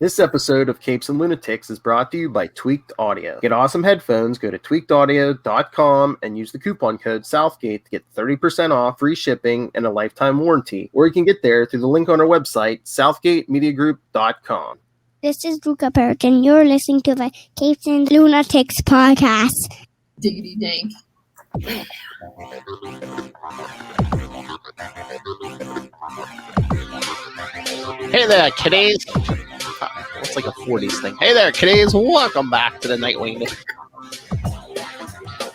This episode of Capes and Lunatics is brought to you by Tweaked Audio. Get awesome headphones, go to tweakedaudio.com and use the coupon code Southgate to get 30% off, free shipping, and a lifetime warranty. Or you can get there through the link on our website, southgatemediagroup.com. This is Luca Burke, and you're listening to the Capes and Lunatics Podcast. Diggity dank. Hey there, kiddies. Looks like a 40s thing. Hey there, kiddies. Welcome back to the Nightwing.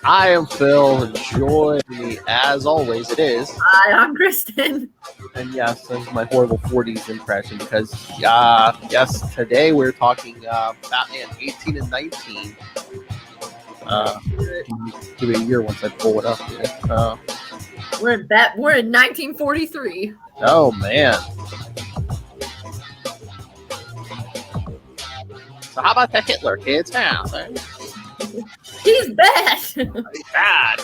I am Phil, and join me, as always, it is. Hi, I'm Kristen. And yes, this is my horrible 40s impression because, yes, today we're talking Batman 18 and 19. Give it a year once I pull it up here. We're in 1943. Oh, man. So how about the Hitler kids? Now, He's bad. he's bad.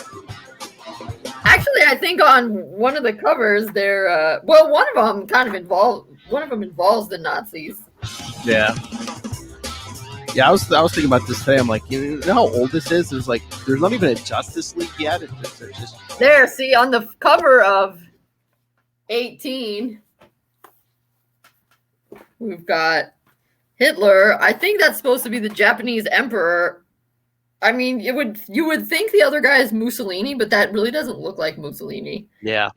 Actually, I think on one of the covers, they're one of them kind of involved. One of them involves the Nazis. Yeah. Yeah, I was thinking about this today. I'm like, you know how old this is? There's not even a Justice League yet. It's just There, see on the cover of 18, we've got Hitler. I think that's supposed to be the Japanese emperor. I mean, you would think the other guy is Mussolini, but that really doesn't look like Mussolini. yeah.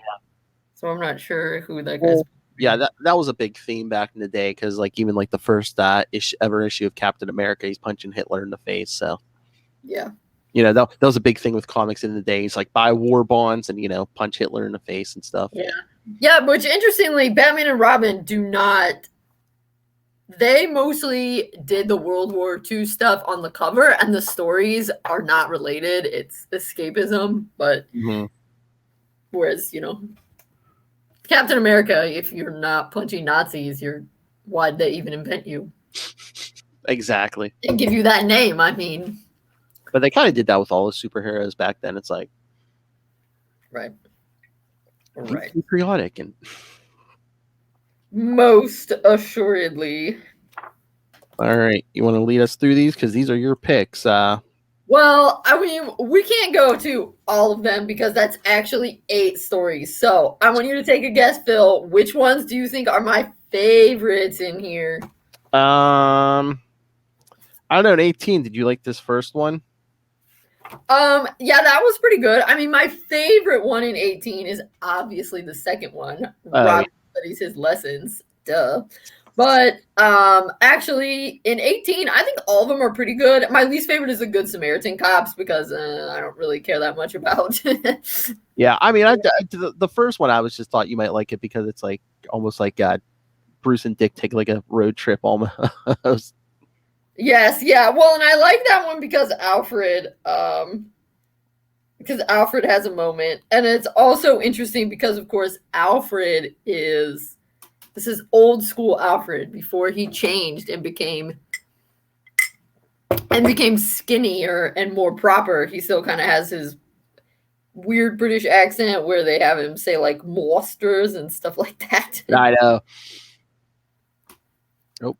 So I'm not sure who that guy is. Yeah, that was a big theme back in the day because even the first ever issue of Captain America, he's punching Hitler in the face. So Yeah. that was a big thing with comics in the day. He's like buy war bonds and punch Hitler in the face and stuff. Yeah. Yeah, which interestingly, Batman and Robin do not. They mostly did the World War II stuff on the cover, and the stories are not related. It's escapism, but whereas, Captain America, if you're not punching Nazis, why'd they even invent you? Exactly. They give you that name, I mean. But they kind of did that with all the superheroes back then. It's like, Right. be patriotic and. Most assuredly. All right, you want to lead us through these because these are your picks. Well, I mean, we can't go to all of them because that's actually 8 stories. So I want you to take a guess, Phil. Which ones do you think are my favorites in here? I don't know. In 18, did you like this first one? Yeah, that was pretty good. I mean, my favorite one in 18 is obviously the second one. Robin studies his lessons. Duh. But actually, in 18, I think all of them are pretty good. My least favorite is the Good Samaritan cops because I don't really care that much about. Yeah, I mean, the first one I was just thought you might like it because it's like almost like Bruce and Dick take like a road trip almost. Yes, yeah. Well, and I like that one because Alfred has a moment, and it's also interesting because, of course, this is old school Alfred before he changed and became skinnier and more proper. He still kind of has his weird British accent where they have him say like monsters and stuff like that. I know. Oh,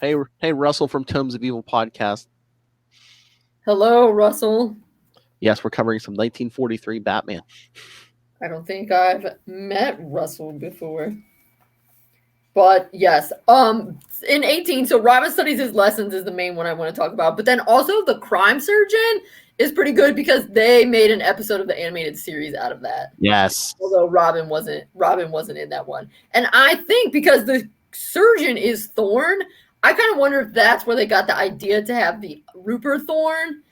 hey, Russell from Tomes of Evil podcast. Hello, Russell. Yes, we're covering some 1943 Batman. I don't think I've met Russell before. But yes, in 18, so Robin studies his lessons is the main one I want to talk about. But then also the Crime Surgeon is pretty good because they made an episode of the animated series out of that. Yes. Although Robin wasn't in that one. And I think because the surgeon is Thorn, I kind of wonder if that's where they got the idea to have the Rupert Thorn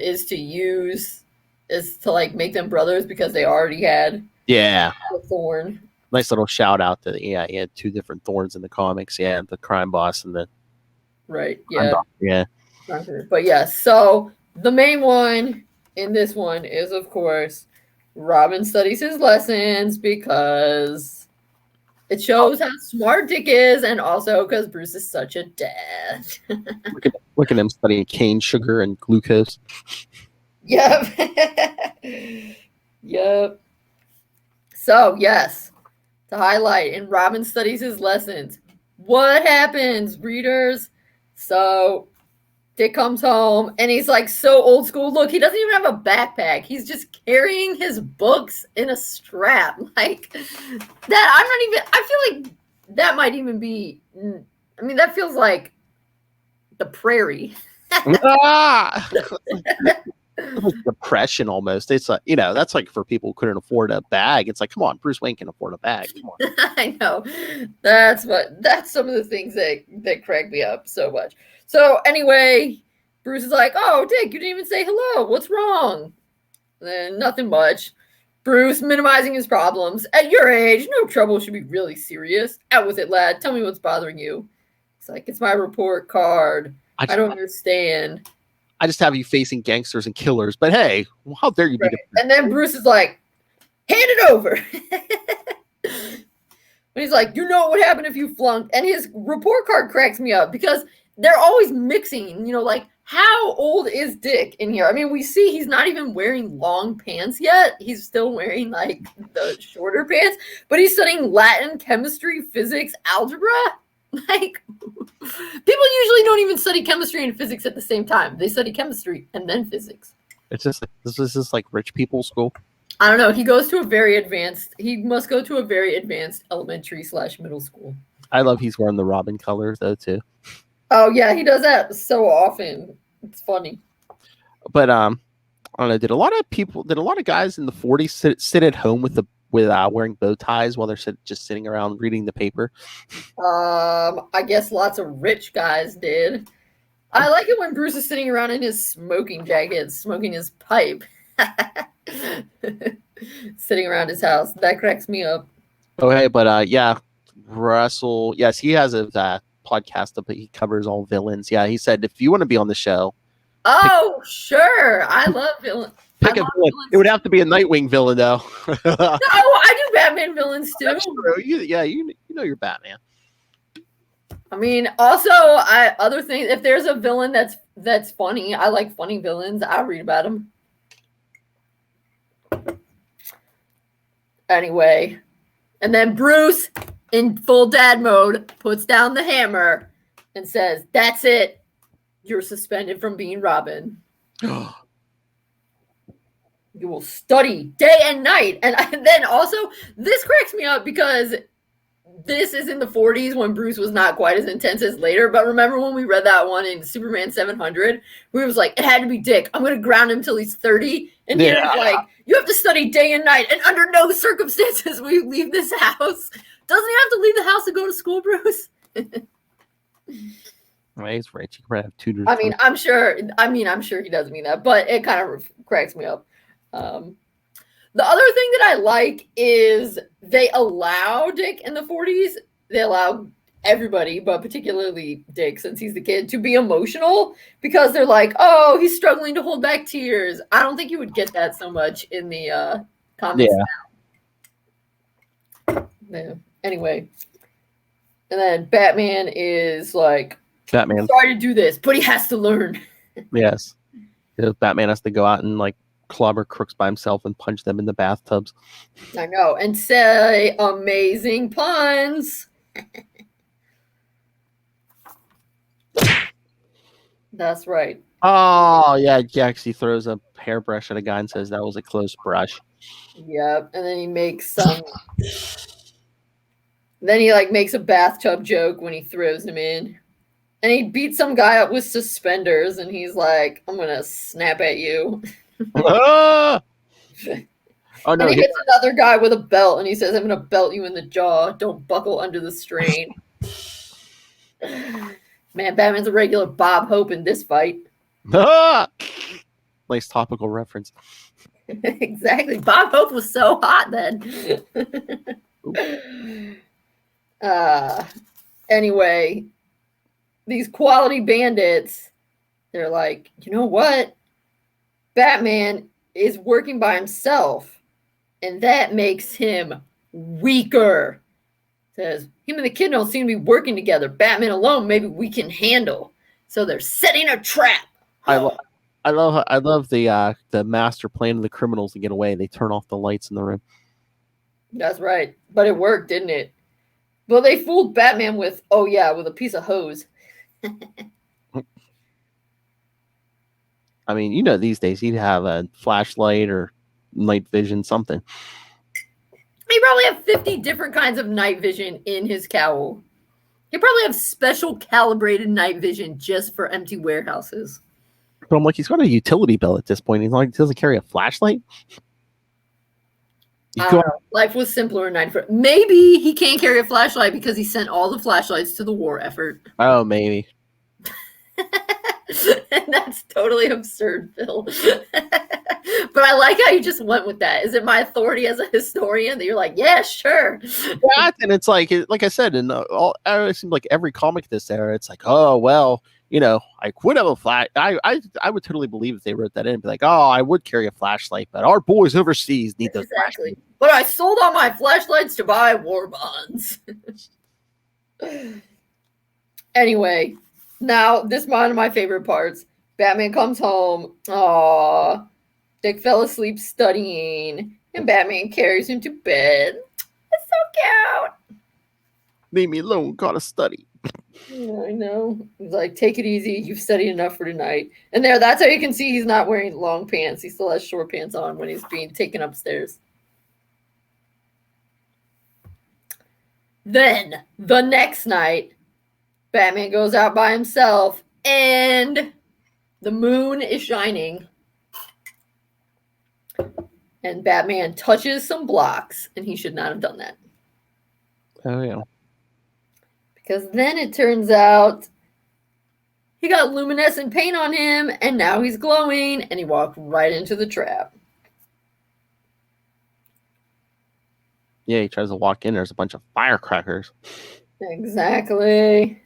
is to like make them brothers because they already had the Thorn. Nice little shout out to he had 2 different Thorns in the comics. Yeah, the crime boss and the yeah. But yeah, so the main one in this one is, of course, Robin studies his lessons because it shows how smart Dick is, and also because Bruce is such a dad. look at him studying cane sugar and glucose. Yep. Yep. So yes. To highlight, and Robin studies his lessons. what happens, readers? So Dick comes home and he's like so old school. Look, he doesn't even have a backpack. He's just carrying his books in a strap. Like that, I feel like that might even be, I mean, that feels like the prairie. Depression almost. It's like, that's like for people who couldn't afford a bag. It's like, come on, Bruce Wayne can afford a bag. Come on. I know. That's some of the things that crack me up so much. So anyway, Bruce is like, oh, Dick, you didn't even say hello. What's wrong? And nothing much. Bruce minimizing his problems. At your age, no trouble should be really serious. Out with it, lad. Tell me what's bothering you. It's like, it's my report card. I don't understand. I just have you facing gangsters and killers, but hey, how dare you be And then Bruce is like, hand it over. And he's like, you know what would happen if you flunked? And his report card cracks me up because they're always mixing, like, how old is Dick in here? I mean, we see he's not even wearing long pants yet. He's still wearing, like, the shorter pants, but he's studying Latin, chemistry, physics, algebra. Like, people usually don't even study chemistry and physics at the same time. They study chemistry and then physics. It's just this is just like rich people school. I don't know. He must go to a very advanced elementary/middle school. I love he's wearing the Robin colors though too. Oh yeah, he does that so often. It's funny. But I don't know. Did a lot of guys in the 40s sit at home with wearing bow ties while they're just sitting around reading the paper? I guess lots of rich guys did. I like it when Bruce is sitting around in his smoking jacket, smoking his pipe. Sitting around his house. That cracks me up. Oh, hey, but yeah, Russell, yes, he has a podcast, but he covers all villains. Yeah, he said, if you want to be on the show. Oh, sure. I love villains. Pick a villain. It would have to be a Nightwing villain, though. No, I do Batman villains, too. That's true. You know you're Batman. I mean, also, other things, if there's a villain that's funny, I like funny villains. I'll read about them. Anyway, and then Bruce, in full dad mode, puts down the hammer and says, that's it. You're suspended from being Robin. You will study day and night. And then also, this cracks me up because this is in the 40s when Bruce was not quite as intense as later. But remember when we read that one in Superman 700, where he was like, it had to be Dick. I'm going to ground him till he's 30. And he's like, you have to study day and night. And under no circumstances will you leave this house. Doesn't he have to leave the house to go to school, Bruce? Well, he's rich. You can have tutors. I'm sure he doesn't mean that, but it kind of cracks me up. The other thing that I like is they allow Dick in the 40s. They allow everybody, but particularly Dick, since he's the kid, to be emotional because they're like, oh, he's struggling to hold back tears. I don't think you would get that so much in the comics now. Anyway. And then Batman is like, I'm sorry to do this, but he has to learn. Yes. Batman has to go out and like clobber crooks by himself and punch them in the bathtubs. I know. And say amazing puns. That's right. Oh, yeah. He throws a hairbrush at a guy and says that was a close brush. Yep. And then he makes some. Then he like makes a bathtub joke when he throws him in. And he beats some guy up with suspenders and he's like, I'm going to snap at you. Oh, no. And he hits another guy with a belt and he says, I'm going to belt you in the jaw. Don't buckle under the strain. Man, Batman's a regular Bob Hope in this fight. Nice topical reference. Exactly. Bob Hope was so hot then. Anyway, these quality bandits, they're like, you know what? Batman is working by himself, and that makes him weaker. Says, him and the kid don't seem to be working together. Batman alone, maybe we can handle. So they're setting a trap. I love the master plan of the criminals to get away. They turn off the lights in the room. That's right. But it worked, didn't it? Well, they fooled Batman with, with a piece of hose. I mean, these days he'd have a flashlight or night vision, something. He probably have 50 different kinds of night vision in his cowl. He probably have special calibrated night vision just for empty warehouses. But I'm like, he's got a utility belt at this point. He's like, doesn't carry a flashlight. I don't know. Life was simpler in 94. Maybe he can't carry a flashlight because he sent all the flashlights to the war effort. Oh, maybe. And that's totally absurd, Phil. But I like how you just went with that. Is it my authority as a historian that you're like, yeah, sure? Yeah, and it's like I said, in it seems like every comic this era, it's like, oh well, I would have a flash. I would totally believe if they wrote that in and be like, oh, I would carry a flashlight, but our boys overseas need those. Exactly. But I sold all my flashlights to buy war bonds. Anyway, now this is one of my favorite parts. Batman comes home. Aww. Dick fell asleep studying, and Batman carries him to bed. It's so cute. Leave me alone. Gotta study. Yeah, I know. He's like, take it easy. You've studied enough for tonight. And that's how you can see he's not wearing long pants. He still has short pants on when he's being taken upstairs. Then, the next night, Batman goes out by himself, and the moon is shining. And Batman touches some blocks, and he should not have done that. Oh, yeah. Because then it turns out he got luminescent paint on him, and now he's glowing, and he walked right into the trap. Yeah, he tries to walk in. There's a bunch of firecrackers. Exactly.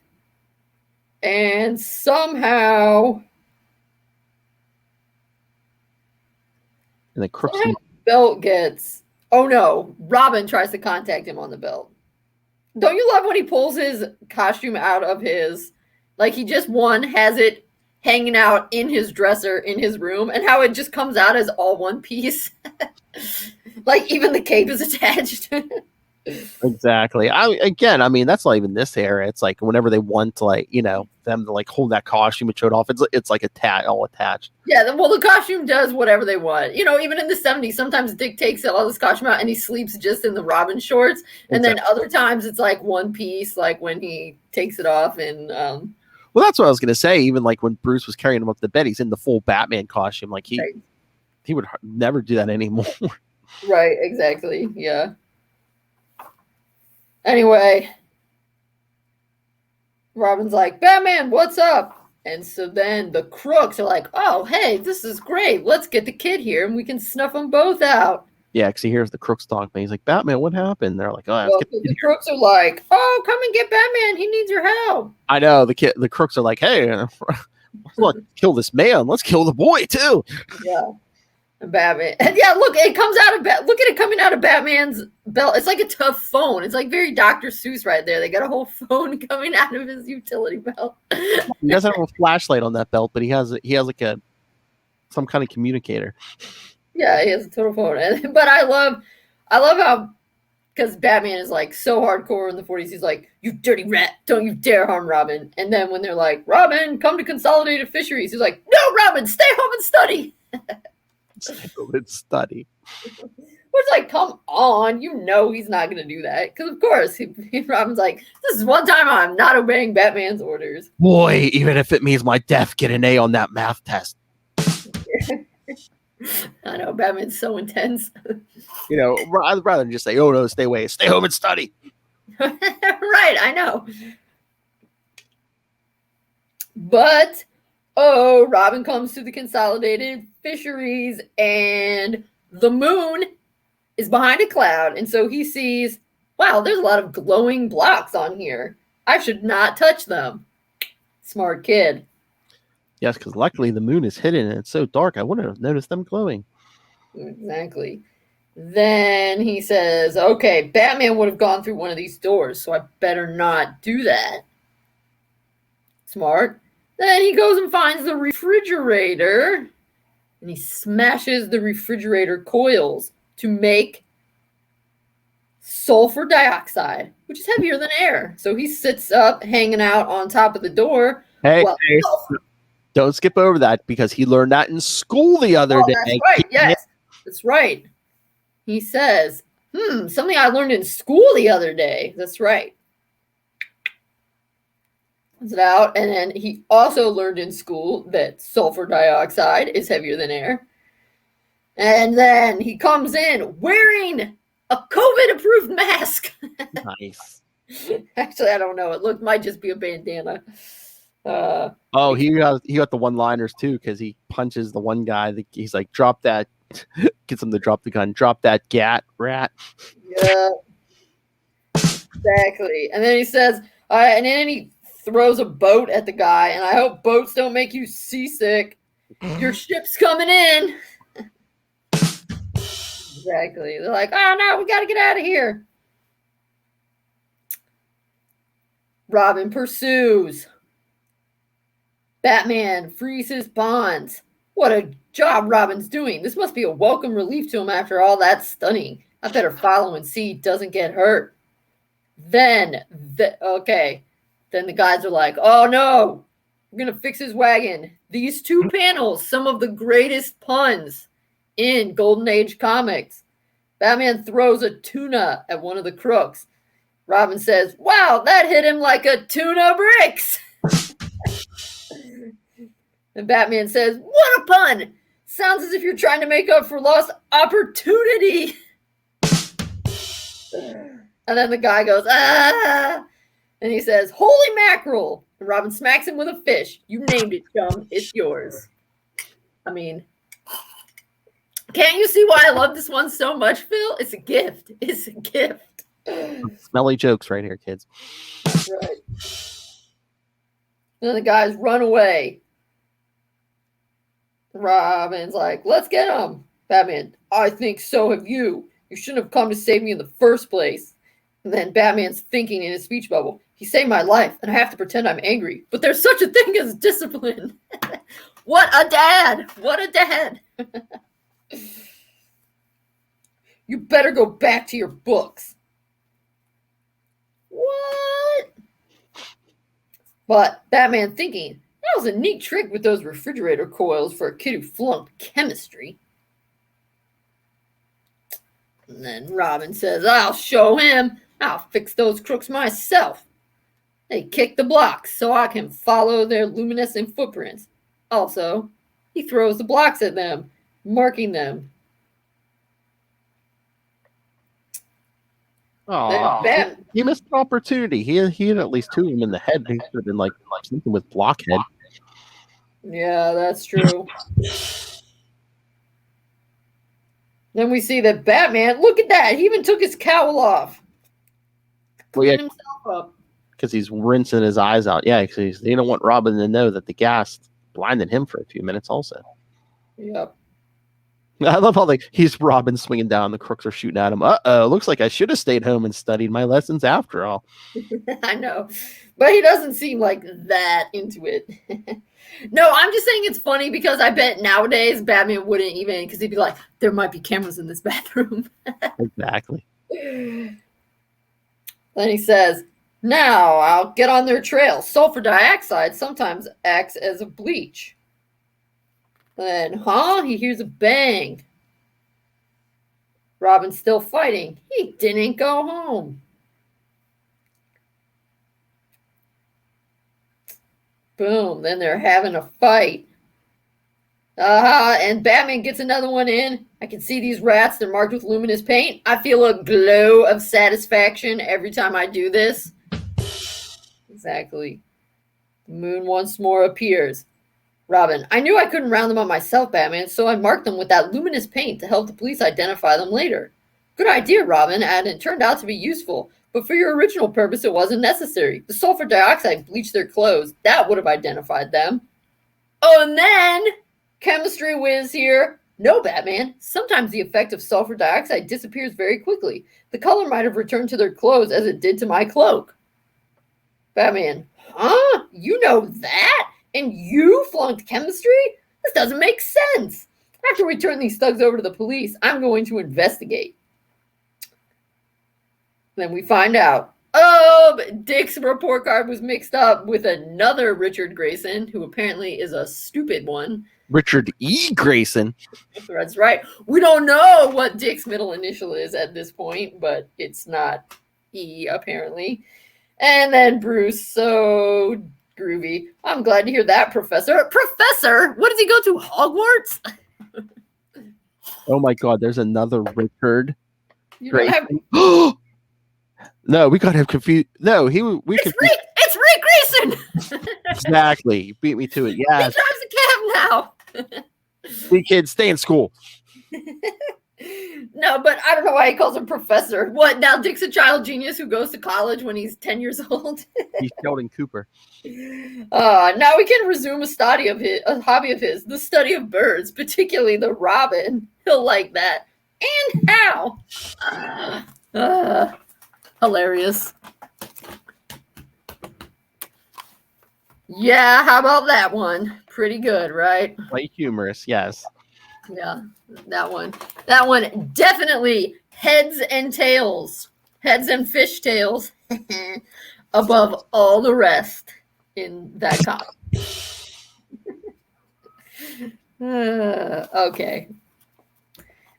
And somehow... And the crooks... belt gets... Oh, no. Robin tries to contact him on the belt. Don't you love when he pulls his costume out of his... Like, he just, has it hanging out in his dresser in his room, and how it just comes out as all one piece. Like, even the cape is attached. Exactly. That's not even this era. It's like whenever they want to, them to hold that costume and show it off, it's like all attached. Yeah, well, the costume does whatever they want. Even in the 70s, sometimes Dick takes all this costume out and he sleeps just in the Robin shorts. And then other times it's like one piece, like when he takes it off. And well, that's what I was gonna say. Even like when Bruce was carrying him up to bed, he's in the full Batman costume. Like he would never do that anymore. Right, exactly. Yeah. Anyway, Robin's like, Batman, what's up? And so then the crooks are like, oh, hey, this is great. Let's get the kid here and we can snuff them both out. Yeah, because he hears the crooks talk, man. He's like, Batman, what happened? They're like, oh, the crooks are like, oh, come and get Batman. He needs your help. I know. The crooks are like, hey, look, kill this man. Let's kill the boy, too. Yeah. Batman. And yeah, look, it comes out of look at it coming out of Batman's belt. It's like a tough phone. It's like very Dr. Seuss right there. They got a whole phone coming out of his utility belt. He doesn't have a flashlight on that belt, but he has like some kind of communicator. Yeah, he has a total phone. But I love how, because Batman is like so hardcore in the 40s, he's like, you dirty rat, don't you dare harm Robin. And then when they're like, Robin, come to Consolidated Fisheries, he's like, no, Robin, stay home and study. Study. Which, like, come on, he's not gonna do that, because of course Robin's like, this is one time I'm not obeying Batman's orders. Boy, even if it means my death, get an A on that math test. I know, Batman's so intense. Rather than just say, oh no, stay away, stay home and study. Right, I know. But Robin comes to the Consolidated Fisheries, and the moon is behind a cloud, and so he sees, wow, there's a lot of glowing blocks on here. I should not touch them. Smart kid. Yes, because luckily the moon is hidden and it's so dark, I wouldn't have noticed them glowing. Exactly. Then he says, okay, Batman would have gone through one of these doors, so I better not do that. Smart. Then he goes and finds the refrigerator, and he smashes the refrigerator coils to make sulfur dioxide, which is heavier than air. So he sits up, hanging out on top of the door. Hey, Well, don't skip over that because he learned that in school the other day. That's right. Yes, that's right. He says, something I learned in school the other day. That's right. Puts it out. And then he also learned in school that sulfur dioxide is heavier than air. And then he comes in wearing a COVID-approved mask. Nice. Actually, I don't know. It might just be a bandana. He got the one-liners too because he punches the one guy. He's like, drop that. Gets him to drop the gun. Drop that rat. Yeah. Exactly. And then he says, and then he throws a boat at the guy. And I hope boats don't make you seasick. Your ship's coming in. Exactly. They're like, oh no, we got to get out of here. Robin pursues. Batman frees his bonds. What a job Robin's doing. This must be a welcome relief to him after all that stunning. I better follow and see he doesn't get hurt. Then the guys are like, oh no, we're going to fix his wagon. These two panels, some of the greatest puns in Golden Age comics. Batman throws a tuna at one of the crooks. Robin says, wow, that hit him like a tuna bricks. And Batman says, what a pun. Sounds as if you're trying to make up for lost opportunity. And then the guy goes, ah. And he says, holy mackerel. And Robin smacks him with a fish. You named it, chum. It's yours. I mean, can't you see why I love this one so much, Phil? It's a gift. It's a gift. Smelly jokes right here, kids. That's right. And then the guys run away. Robin's like, let's get him. Batman, I think so have you. You shouldn't have come to save me in the first place. And then Batman's thinking in his speech bubble, he saved my life, and I have to pretend I'm angry. But there's such a thing as discipline. What a dad. What a dad. You better go back to your books. What? But Batman thinking, that was a neat trick with those refrigerator coils for a kid who flunked chemistry. And then Robin says, I'll show him. I'll fix those crooks myself. They kick the blocks so I can follow their luminescent footprints. Also, he throws the blocks at them, marking them. Oh, he missed an opportunity. He had at least two of them in the head. He could have been like something with Blockhead. Yeah, that's true. Then we see that Batman, look at that. He even took his cowl off. Well, Himself up. Because he's rinsing his eyes out. Yeah, because they don't want Robin to know that the gas blinded him for a few minutes also. Yep. I love how he's Robin swinging down. The crooks are shooting at him. Looks like I should have stayed home and studied my lessons after all. I know. But he doesn't seem like that into it. No, I'm just saying it's funny because I bet nowadays Batman wouldn't even, because he'd be like, there might be cameras in this bathroom. Exactly. Then he says, now I'll get on their trail. Sulfur dioxide sometimes acts as a bleach. Then, he hears a bang. Robin's still fighting. He didn't go home. Boom. Then they're having a fight. And Batman gets another one in. I can see these rats. They're marked with luminous paint. I feel a glow of satisfaction every time I do this. Exactly. The moon once more appears. Robin, I knew I couldn't round them up myself, Batman, so I marked them with that luminous paint to help the police identify them later. Good idea, Robin, and it turned out to be useful. But for your original purpose, it wasn't necessary. The sulfur dioxide bleached their clothes. That would have identified them. Oh, and then chemistry whiz here. No, Batman. Sometimes the effect of sulfur dioxide disappears very quickly. The color might have returned to their clothes as it did to my cloak. Batman, huh? You know that? And you flunked chemistry? This doesn't make sense. After we turn these thugs over to the police, I'm going to investigate. Then we find out, Dick's report card was mixed up with another Richard Grayson, who apparently is a stupid one. Richard E. Grayson. That's right. We don't know what Dick's middle initial is at this point, but it's not E, apparently. And then Bruce, so groovy. I'm glad to hear that, Professor. Professor? What does he go to, Hogwarts? Oh my God, there's another Richard Grayson. Have... No, we got him confused. No, it's Rick Grayson. Exactly. You beat me to it. Yeah. He drives a cab now. See, kids, stay in school. No, but I don't know why he calls him Professor. What, now Dick's a child genius who goes to college when he's 10 years old? He's Sheldon Cooper. Now we can resume a hobby of his, the study of birds, particularly the robin. He'll like that. And how? Hilarious. Yeah, how about that one? Pretty good, right? Quite humorous, yes. Yeah, that one. That one definitely heads and tails. Heads and fish tails above all the rest in that comic. Okay.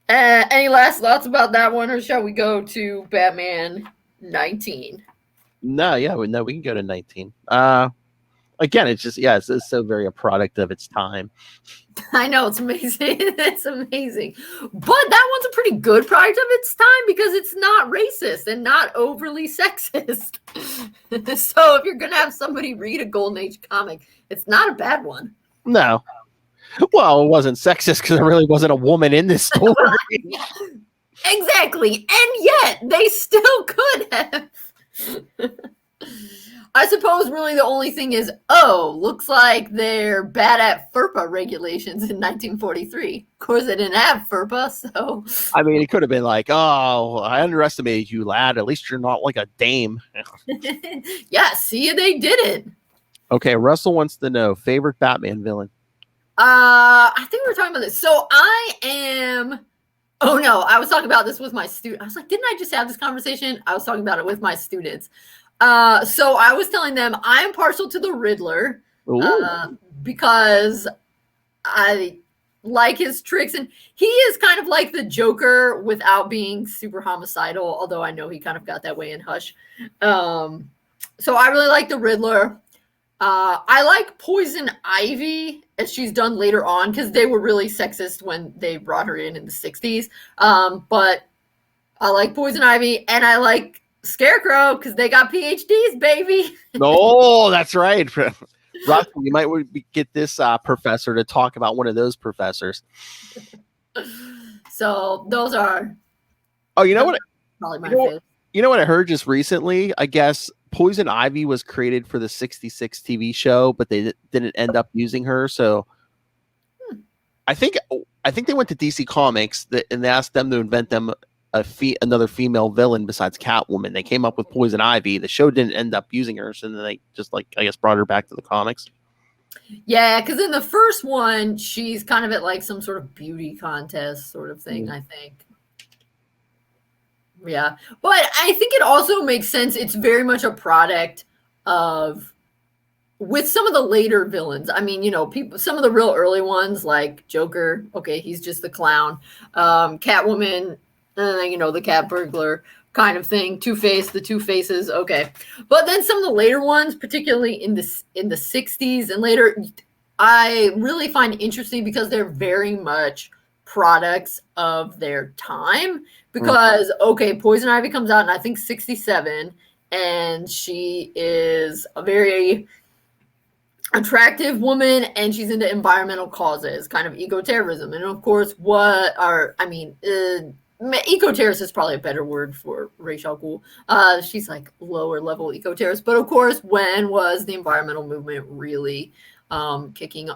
Any last thoughts about that one, or shall we go to Batman 19? No, we can go to 19. Again, it's just, it's so very a product of its time. I know, it's amazing. It's amazing. But that one's a pretty good product of its time because it's not racist and not overly sexist. So if you're going to have somebody read a Golden Age comic, it's not a bad one. No. Well, it wasn't sexist because there really wasn't a woman in this story. Exactly. And yet, they still could have. I suppose really the only thing is, looks like they're bad at FERPA regulations in 1943. Of course, they didn't have FERPA, so... I mean, it could have been like, I underestimated you, lad. At least you're not like a dame. Yeah, see, they didn't. Okay, Russell wants to know, favorite Batman villain? I think we were talking about this. So I am... Oh, no, I was talking about this with my student. I was like, didn't I just have this conversation? I was talking about it with my students. So I was telling them I'm partial to the Riddler because I like his tricks, and he is kind of like the Joker without being super homicidal, although I know he kind of got that way in Hush. So I really like the Riddler. I like Poison Ivy, as she's done later on, because they were really sexist when they brought her in the 60s. But I like Poison Ivy, and I like Scarecrow, because they got PhDs, baby. Oh, that's right. Russell, you might get this professor to talk about one of those professors. So those are... Oh, you know what? Probably my favorite. You know what I heard just recently? I guess Poison Ivy was created for the 66 TV show, but they didn't end up using her. So I think they went to DC Comics and they asked them to invent them another female villain besides Catwoman. They came up with Poison Ivy. The show didn't end up using her, so then they just brought her back to the comics. Yeah, because in the first one, she's kind of at like some sort of beauty contest sort of thing, I think. Yeah, but I think it also makes sense. It's very much a product of, with some of the later villains. I mean, some of the real early ones like Joker. Okay, he's just the clown. Catwoman, the cat burglar kind of thing. Two-Face, the Two Faces. Okay, but then some of the later ones, particularly in the 60s and later, I really find interesting because they're very much products of their time. Because, Poison Ivy comes out in, I think, 67, and she is a very attractive woman, and she's into environmental causes, kind of eco-terrorism. And, of course, eco-terrorist is probably a better word for Ra's al Ghul. She's, like, lower-level eco-terrorist. But, of course, when was the environmental movement really kicking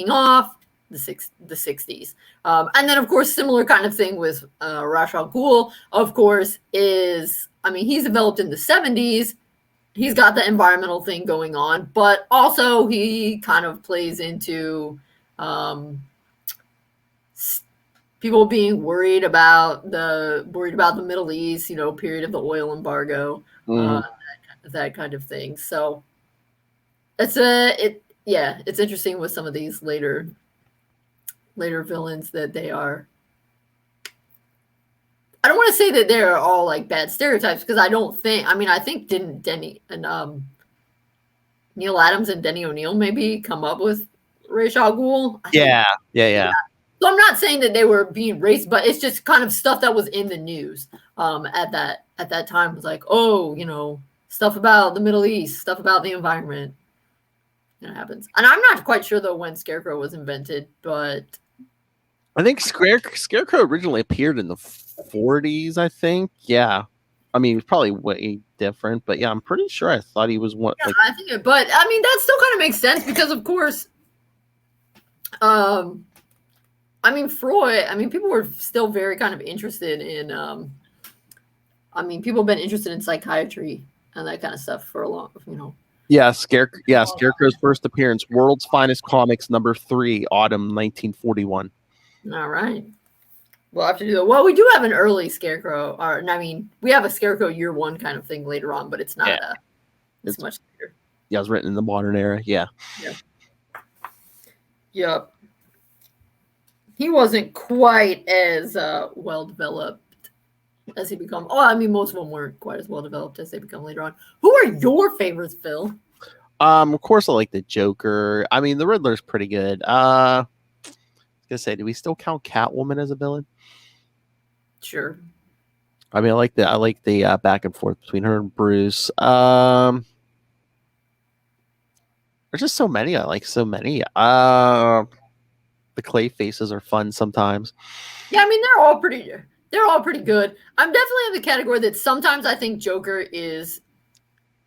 off? The 60s. And then, of course, similar kind of thing with Ra's al Ghul, of course, he's developed in the 70s. He's got the environmental thing going on, but also he kind of plays into people being worried about the Middle East, period of the oil embargo, that kind of thing. So it's interesting with some of these later villains that they are. I don't want to say that they're all like bad stereotypes because I don't think. I mean, I think didn't Denny and Neil Adams and Denny O'Neil maybe come up with Ra's al Ghul? Yeah. So I'm not saying that they were being racist, but it's just kind of stuff that was in the news at that time. It was like, stuff about the Middle East, stuff about the environment. It happens. And I'm not quite sure, though, when Scarecrow was invented, but... I think Scarecrow originally appeared in the 40s, I think. Yeah. I mean, he was probably way different, but yeah, I'm pretty sure I thought he was one. Yeah, I think but I mean, that still kind of makes sense because, of course, Freud, people were still very kind of interested in, people have been interested in psychiatry and that kind of stuff for a long, Yeah, Scarecrow's first appearance, World's Finest Comics, number 3, autumn 1941. All right. We'll have to do that. Well, we do have an early Scarecrow, we have a Scarecrow year 1 kind of thing later on, but it's not it's much later. Yeah, it was written in the modern era. Yeah. Yep. He wasn't quite as well developed as he become. Most of them weren't quite as well developed as they become later on. Who are your favorites, Phil? Of course, I like the Joker. I mean, the Riddler's pretty good. I was gonna say, do we still count Catwoman as a villain? Sure. I mean, I like the back and forth between her and Bruce. There's just so many. I like so many. The clay faces are fun sometimes. Yeah, they're all pretty good. I'm definitely in the category that sometimes I think Joker is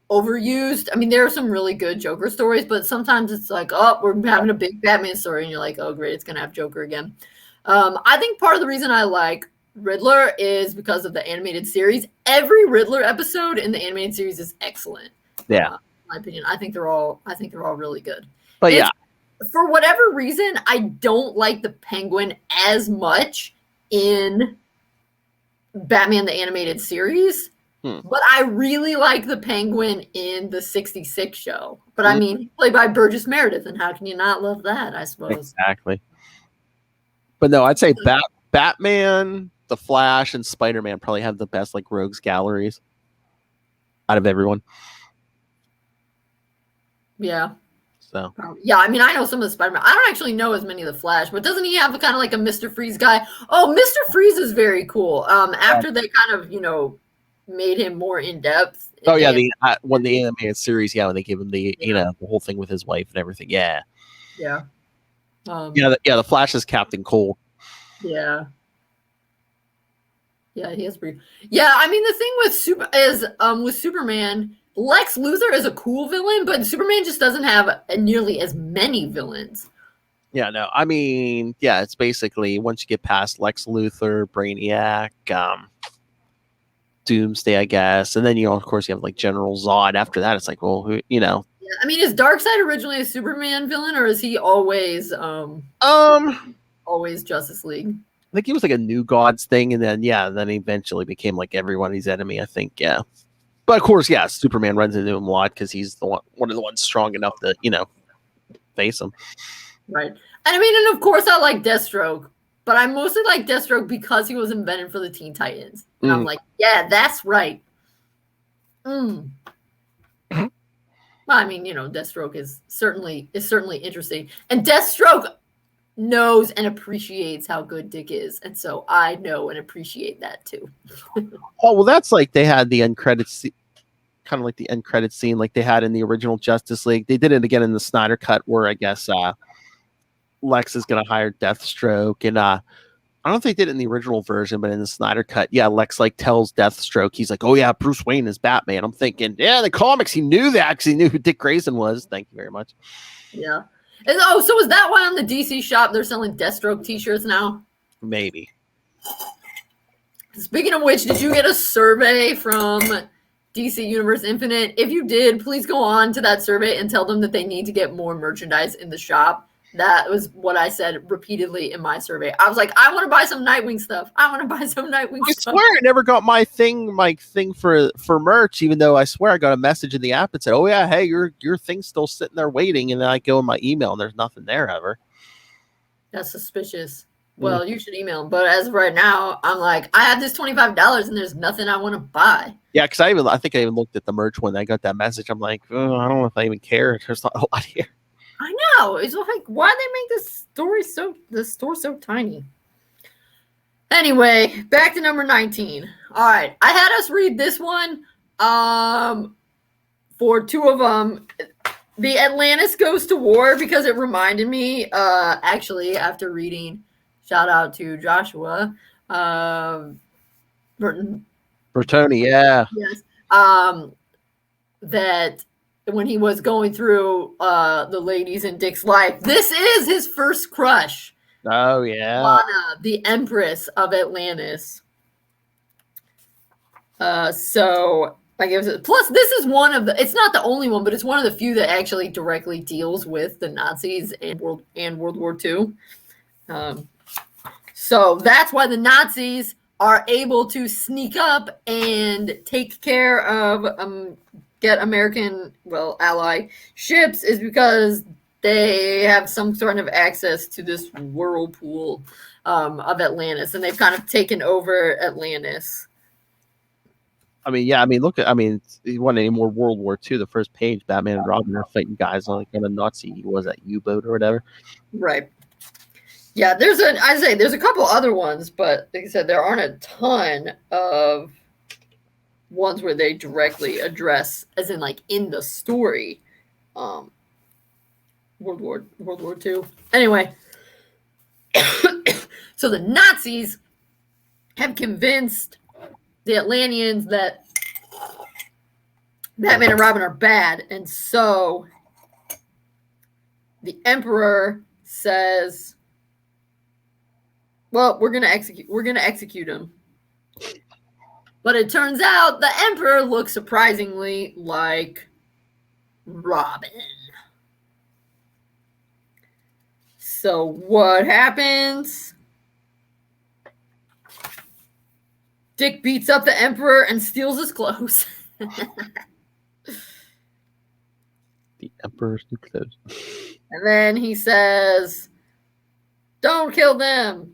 overused. There are some really good Joker stories, but sometimes it's like, oh, we're having a big Batman story, and you're like, oh, great, it's gonna have Joker again. I think part of the reason I like Riddler is because of the animated series. Every Riddler episode in the animated series is excellent. Yeah, in my opinion, I think they're all really good. But yeah. For whatever reason, I don't like the Penguin as much in Batman the Animated Series, but I really like the Penguin in the 66 show. But played by Burgess Meredith, and how can you not love that, I suppose? Exactly. But no, I'd say Batman, The Flash, and Spider-Man probably have the best rogues galleries out of everyone. Yeah. So. Yeah, I know some of the Spider-Man. I don't actually know as many of the Flash, but doesn't he have kind of like a Mr. Freeze guy? Oh, Mr. Freeze is very cool. After they kind of, made him more in depth. Oh yeah, when the animated series, when they give him the the whole thing with his wife and everything. Yeah. Yeah. The Flash is Captain Cold. Yeah. Yeah, he is pretty. Yeah, the thing with Superman. Lex Luthor is a cool villain, but Superman just doesn't have nearly as many villains. Yeah, no. It's basically once you get past Lex Luthor, Brainiac, Doomsday, I guess, and then of course you have General Zod. After that, it's like, well, who, Yeah, is Darkseid originally a Superman villain, or is he always always Justice League? I think he was a New Gods thing, and then he eventually became everybody's enemy. I think, yeah. But of course, Superman runs into him a lot because he's one of the ones strong enough to, face him. Right. And of course I like Deathstroke, but I mostly like Deathstroke because he was invented for the Teen Titans. And I'm like, yeah, that's right. Well, Deathstroke is certainly interesting. And Deathstroke knows and appreciates how good Dick is. And so I know and appreciate that too. Oh, well, that's they had the end credits, kind of like the end credits scene like they had in the original Justice League. They did it again in the Snyder Cut where I guess Lex is going to hire Deathstroke. And I don't know if they did it in the original version, but in the Snyder Cut, Lex tells Deathstroke, he's like, oh yeah, Bruce Wayne is Batman. I'm thinking, the comics, he knew that because he knew who Dick Grayson was. Thank you very much. Yeah. So is that why on the DC shop they're selling Deathstroke t-shirts now? Maybe. Speaking of which, did you get a survey from DC Universe Infinite? If you did, please go on to that survey and tell them that they need to get more merchandise in the shop That was what I said repeatedly in my survey. I was like, I want to buy some Nightwing stuff. I want to buy some Nightwing I stuff. swear I never got my thing for merch, even though I swear I got a message in the app that said, "Oh yeah, hey, your thing's still sitting there waiting," and then I go in my email and there's nothing there ever. That's suspicious. Well, you should email them. But as of right now, I'm like, I have this $25 and there's nothing I want to buy. Yeah, because I think I even looked at the merch when I got that message. I'm like, oh, I don't know if I even care. There's not a lot here. I know. It's like, why they make the store so tiny? Anyway, back to number 19. All right. I had us read this one for two of them. The Atlantis Goes to War, because it reminded me, actually, after reading, shout out to Joshua Burton. Bertoni, yeah. Yes. That when he was going through the ladies in Dick's life, this is his first crush. Oh, yeah. Lana, the Empress of Atlantis. So I guess plus this is one of the, it's not the only one, but it's one of the few that actually directly deals with the Nazis and World War II. So that's why the Nazis are able to sneak up and take care of get American, ally ships, is because they have some sort of access to this whirlpool of Atlantis, and they've kind of taken over Atlantis. Look at, you want any more World War II, the first page, Batman and Robin are fighting guys on a Nazi, that U-boat or whatever. Right. Yeah, there's a couple other ones, but like I said, there aren't a ton of ones where they directly address, as in like in the story, World War II. Anyway, so the Nazis have convinced the Atlanteans that Batman and Robin are bad, and so the Emperor says, well, we're gonna execute him. But it turns out the Emperor looks surprisingly like Robin. So what happens? Dick beats up the Emperor and steals his clothes. The Emperor's new clothes. And then he says, "Don't kill them."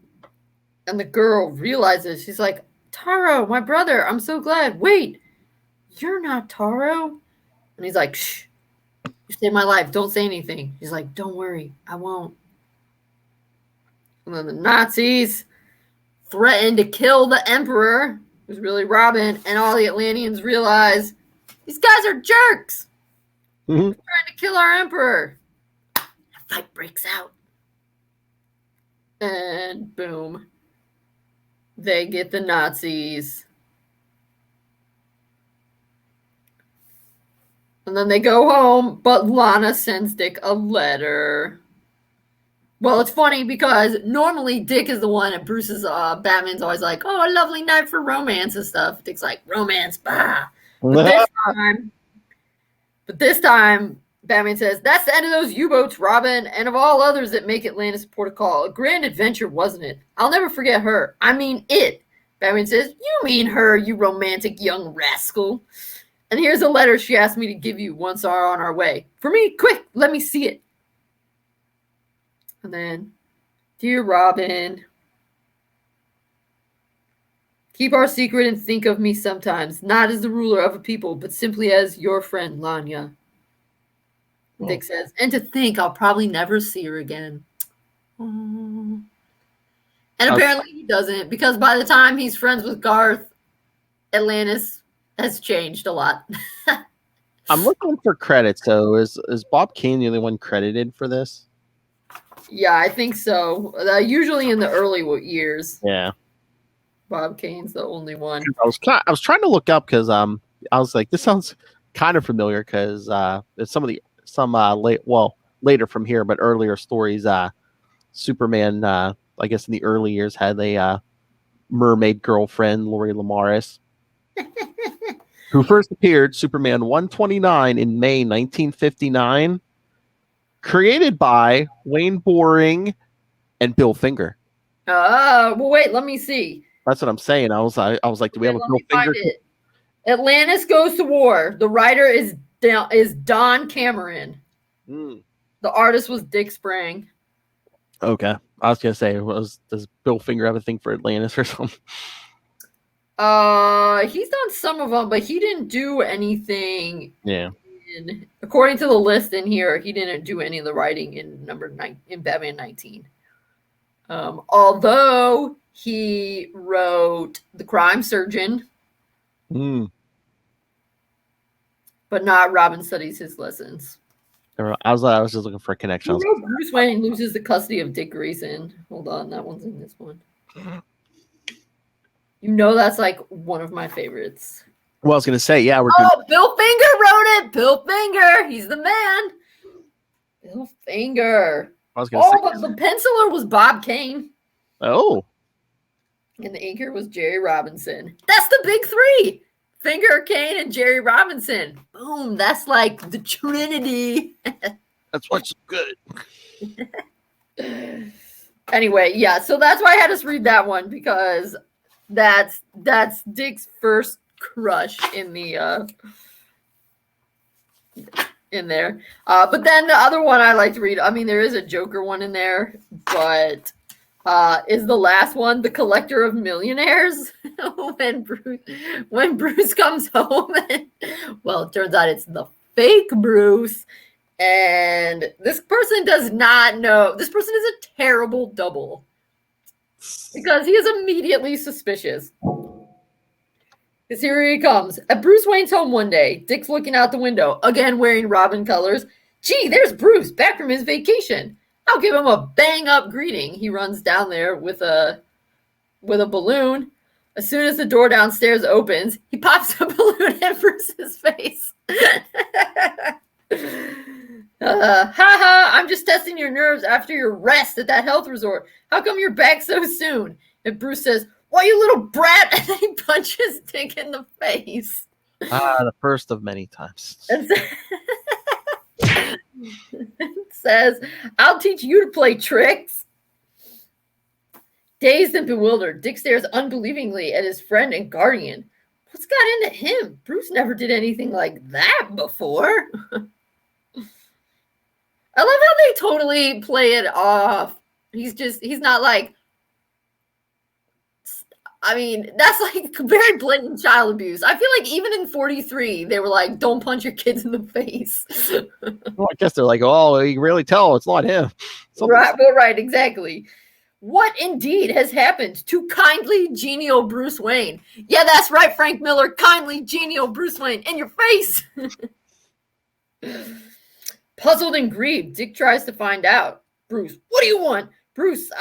And the girl realizes, she's like, "Taro, my brother, I'm so glad. Wait, you're not Taro?" And he's like, "Shh, you saved my life. Don't say anything." He's like, "Don't worry, I won't." And then the Nazis threaten to kill the Emperor, who's really Robin, and all the Atlanteans realize these guys are jerks. Mm-hmm. They're trying to kill our Emperor. A fight breaks out. And boom. They get the Nazis. And then they go home, but Lana sends Dick a letter. Well, it's funny because normally Dick is the one, and Bruce's Batman's always like, "Oh, a lovely night for romance and stuff." Dick's like, "Romance, bah." But this time, Batman says, "That's the end of those U-boats, Robin, and of all others that make Atlantis a port of call. A grand adventure, wasn't it? I'll never forget her. I mean it." Batman says, "You mean her, you romantic young rascal. And here's a letter she asked me to give you once we're on our way. For me, quick, let me see it." And then, "Dear Robin, keep our secret and think of me sometimes, not as the ruler of a people, but simply as your friend, Lanya." Oh. Dick says, "And to think I'll probably never see her again." Aww. And apparently he doesn't, because by the time he's friends with Garth, Atlantis has changed a lot. I'm looking for credits, so is Bob Kane the only one credited for this? Yeah, I think so. Usually in the early years. Yeah. Bob Kane's the only one. I was trying to look up because I was like, this sounds kind of familiar because it's later from here, but earlier stories. Superman, I guess in the early years, had a mermaid girlfriend, Lori Lamaris, who first appeared Superman 129 in May 1959. Created by Wayne Boring and Bill Finger. Well, wait, let me see. That's what I'm saying. I was like, do we have a Bill Finger? Atlantis Goes to War. The writer is Don Cameron. Mm. The artist was Dick Sprang. Okay. I was gonna say, does Bill Finger have a thing for Atlantis or something? He's done some of them, but he didn't do anything. Yeah. According to the list in here, he didn't do any of the writing in in Batman 19. Although he wrote The Crime Surgeon, but not Robin Studies His Lessons. I was just looking for a connection. Bruce Wayne loses the custody of Dick Grayson. Hold on, that one's in this one. You know that's like one of my favorites. Well, I was gonna say, yeah, Bill Finger wrote it. Bill Finger, he's the man. Bill Finger. I was gonna say, but the penciler was Bob Kane. Oh. And the inker was Jerry Robinson. That's the big three. Finger, Kane, and Jerry Robinson. Boom. That's like the Trinity. That's what's good. Anyway, yeah. So that's why I had us read that one, because that's Dick's first crush in the in there. But then the other one I like to read, I mean, there is a Joker one in there, but is the last one, The Collector of Millionaires. when Bruce comes home, and, well, it turns out it's the fake Bruce, and this person does not know. This person is a terrible double, because he is immediately suspicious. Because here he comes. At Bruce Wayne's home one day, Dick's looking out the window, again wearing Robin colors. Gee, there's Bruce, back from his vacation. I'll give him a bang-up greeting. He runs down there with a balloon. As soon as the door downstairs opens, he pops a balloon in Bruce's face. I'm just testing your nerves after your rest at that health resort. How come you're back so soon? And Bruce says, "Why, you little brat!" And then he punches Dick in the face. The first of many times. It says, "I'll teach you to play tricks." Dazed and bewildered, Dick stares unbelievingly at his friend and guardian. What's got into him? Bruce never did anything like that before. I love how they totally play it off. He's not like, I mean, that's like very blatant child abuse. I feel like even in 43, they were like, don't punch your kids in the face. Well, I guess they're like, oh, you can really tell it's not him. Right, exactly. What indeed has happened to kindly, genial Bruce Wayne? Yeah, that's right, Frank Miller. Kindly, genial Bruce Wayne in your face. Puzzled and grieved, Dick tries to find out. Bruce, what do you want? Bruce,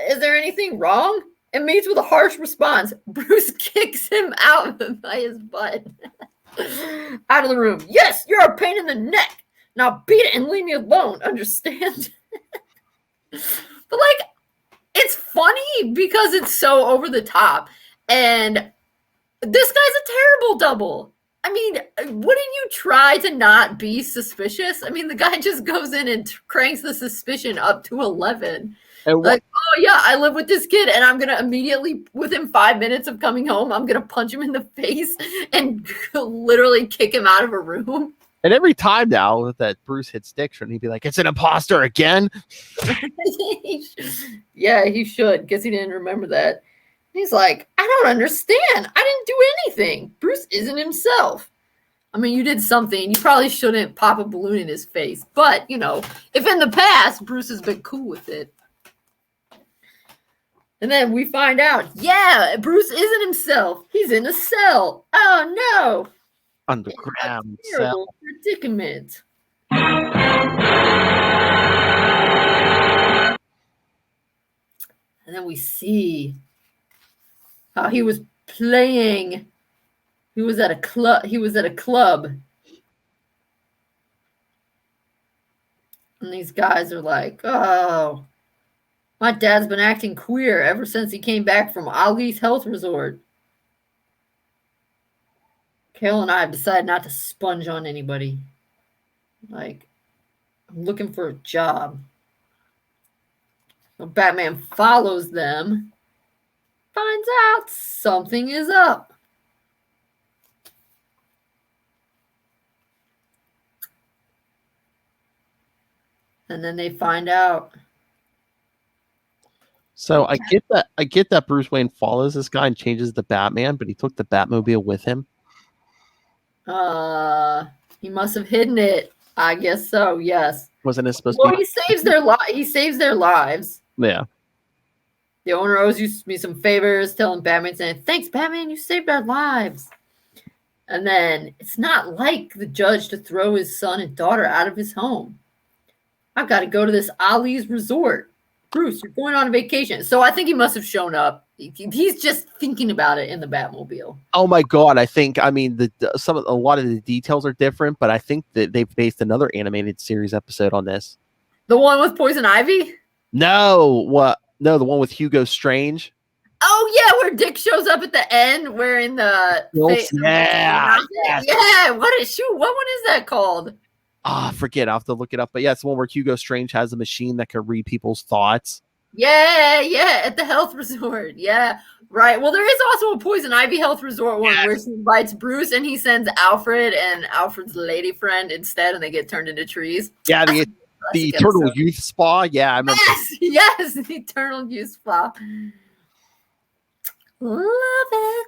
is there anything wrong? And meets with a harsh response. Bruce kicks him out by his butt. Out of the room. Yes, you're a pain in the neck. Now beat it and leave me alone. Understand? But like, it's funny because it's so over the top. And this guy's a terrible double. I mean, wouldn't you try to not be suspicious? I mean, the guy just goes in and cranks the suspicion up to 11. Like, oh yeah, I live with this kid, and I'm gonna immediately, within 5 minutes of coming home, I'm gonna punch him in the face and literally kick him out of a room. And every time now that Bruce hits Dick, shouldn't he be like, "It's an imposter again"? Yeah, he should, because he didn't remember that. He's like, I don't understand. I didn't do anything. Bruce isn't himself. I mean, you did something. You probably shouldn't pop a balloon in his face. But, you know, if in the past, Bruce has been cool with it. And then we find out, yeah, Bruce isn't himself. He's in a cell. Oh, no. Underground cell. Predicament. And then we see how he was playing. He was at a club. And these guys are like, oh, my dad's been acting queer ever since he came back from Augie's health resort. Carol and I have decided not to sponge on anybody. Like, I'm looking for a job. So Batman follows them, finds out something is up. And then they find out. So I get that Bruce Wayne follows this guy and changes the Batman, but he took the Batmobile with him. He must have hidden it. I guess so. Yes. Wasn't it supposed Well, to be? he saves their lives. Yeah. The owner owes me some favors, telling Batman, saying, "Thanks, Batman, you saved our lives." And then it's not like the judge to throw his son and daughter out of his home. I've got to go to this Ollie's resort. Bruce, you're going on a vacation. So I think he must have shown up. He's just thinking about it in the Batmobile. Oh my God! A lot of the details are different, but I think that they've based another animated series episode on this. The one with Poison Ivy? No, what? No, the one with Hugo Strange. Oh yeah, where Dick shows up at the end wearing the Yeah. Yeah. What one is that called? I forget. I'll have to look it up. But yeah, it's the one where Hugo Strange has a machine that can read people's thoughts. Yeah, at the health resort. Yeah, right. Well, there is also a Poison Ivy health resort one where she invites Bruce and he sends Alfred and Alfred's lady friend instead, and they get turned into trees. Yeah, the Eternal Youth Spa. Yeah, I remember. Yes, the Eternal Youth Spa. Love it.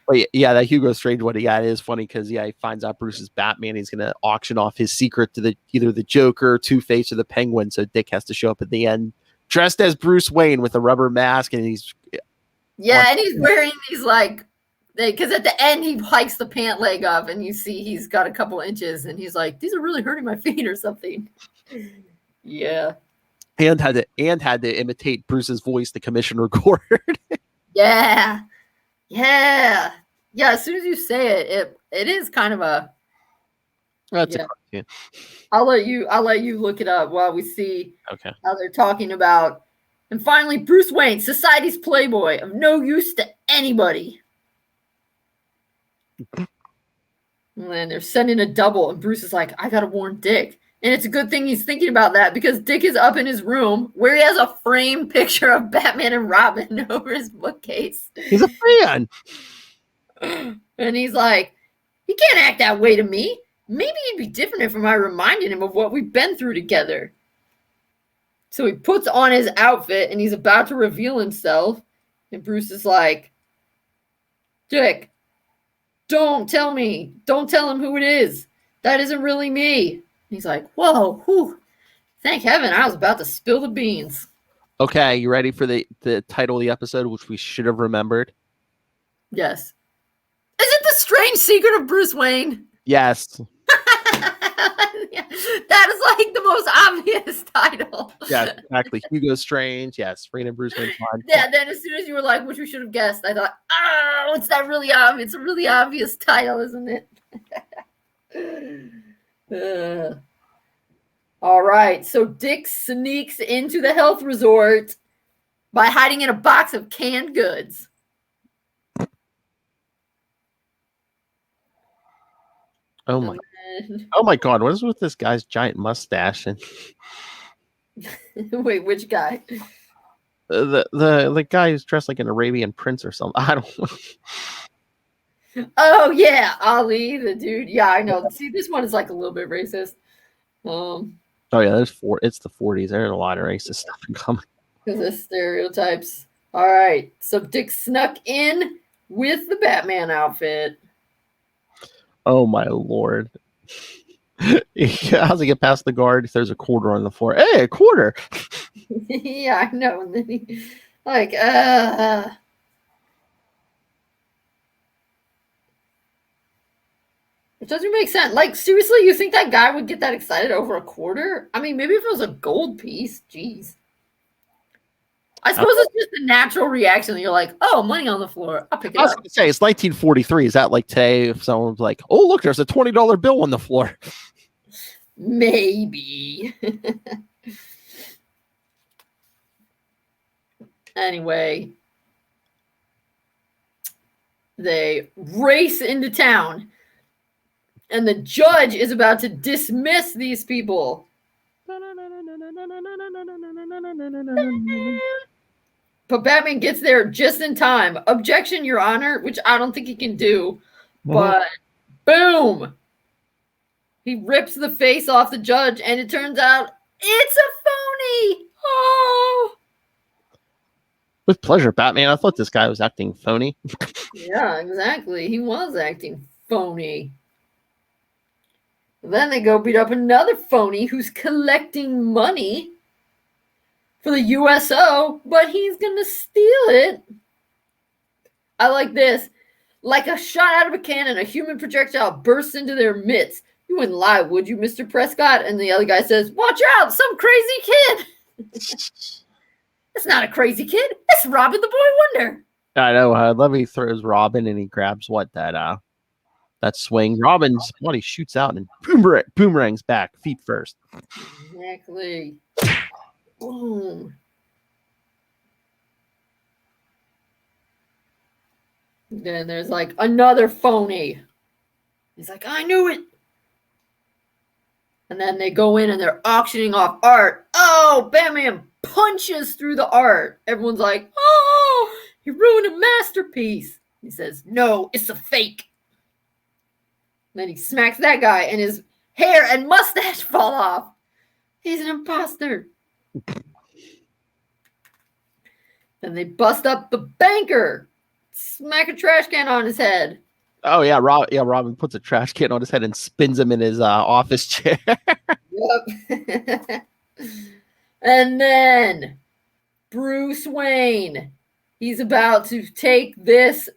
But yeah, that Hugo Strange one. Yeah, it is funny because he finds out Bruce is Batman. He's gonna auction off his secret to either the Joker, Two-Face, or the Penguin. So Dick has to show up at the end dressed as Bruce Wayne with a rubber mask, and he's and he's wearing these because at the end he hikes the pant leg up, and you see he's got a couple inches, and he's like, "These are really hurting my feet" or something. Yeah, and had to imitate Bruce's voice, the Commissioner Gordon. Yeah. As soon as you say it is kind of a. That's a cartoon. I'll let you look it up while we see how they're talking about. And finally, Bruce Wayne, society's playboy, of no use to anybody. And then they're sending a double, and Bruce is like, "I gotta warn Dick." And it's a good thing he's thinking about that because Dick is up in his room where he has a framed picture of Batman and Robin over his bookcase. He's a fan. And he's like, "He can't act that way to me. Maybe it'd be different if I reminded him of what we've been through together." So he puts on his outfit and he's about to reveal himself. And Bruce is like, "Dick, don't tell me. Don't tell him who it is. That isn't really me." He's like, "Whoa, whew. Thank heaven I was about to spill the beans." Okay, you ready for the title of the episode, which we should have remembered? Yes. Is it The Strange Secret of Bruce Wayne? Yes. That is like the most obvious title. Yeah, exactly. Hugo Strange. Yes, Rain and Bruce Wayne. Yeah, then as soon as you were like, which we should have guessed, I thought, it's that really obvious. It's a really obvious title, isn't it? All right, so Dick sneaks into the health resort by hiding in a box of canned goods. Oh my God! What is with this guy's giant mustache? And wait, which guy? The guy who's dressed like an Arabian prince or something. I don't know. Oh yeah, Ali, the dude. Yeah, I know. See, this one is like a little bit racist. Oh yeah, it's the 40s. There's a lot of racist stuff in common. Because of stereotypes. All right, so Dick snuck in with the Batman outfit. Oh my Lord! How's he get past the guard? There's a quarter on the floor. Hey, a quarter! Yeah, I know. And then he, like, it doesn't make sense. Like, seriously, you think that guy would get that excited over a quarter? I mean, maybe if it was a gold piece. Jeez. I suppose it's just a natural reaction. You're like, "Oh, money on the floor. I'll pick it up." I was going to say, it's 1943. Is that like today if someone's like, "Oh, look, there's a $20 bill on the floor"? Maybe. Anyway, they race into town, and the judge is about to dismiss these people. But Batman gets there just in time. Objection, Your Honor, which I don't think he can do. But boom! He rips the face off the judge, and it turns out it's a phony! Oh! With pleasure, Batman. I thought this guy was acting phony. Yeah, exactly. He was acting phony. Then they go beat up another phony who's collecting money for the USO, but he's gonna steal it. I like this. Like a shot out of a cannon, a human projectile bursts into their midst. You wouldn't lie, would you, Mr. Prescott? And the other guy says, watch out, some crazy kid. It's not a crazy kid. It's Robin the Boy Wonder. I know. Levy throws Robin, and he grabs that swing. Robin's body shoots out and boomerangs back, feet first. Exactly. Boom. Then there's like another phony. He's like, I knew it. And then they go in and they're auctioning off art. Oh, Batman punches through the art. Everyone's like, oh, he ruined a masterpiece. He says, no, it's a fake. And then he smacks that guy and his hair and mustache fall off. He's an imposter. Then they bust up the banker. Smack a trash can on his head. Oh yeah, Robin puts a trash can on his head and spins him in his office chair. Yep. And then Bruce Wayne. He's about to take this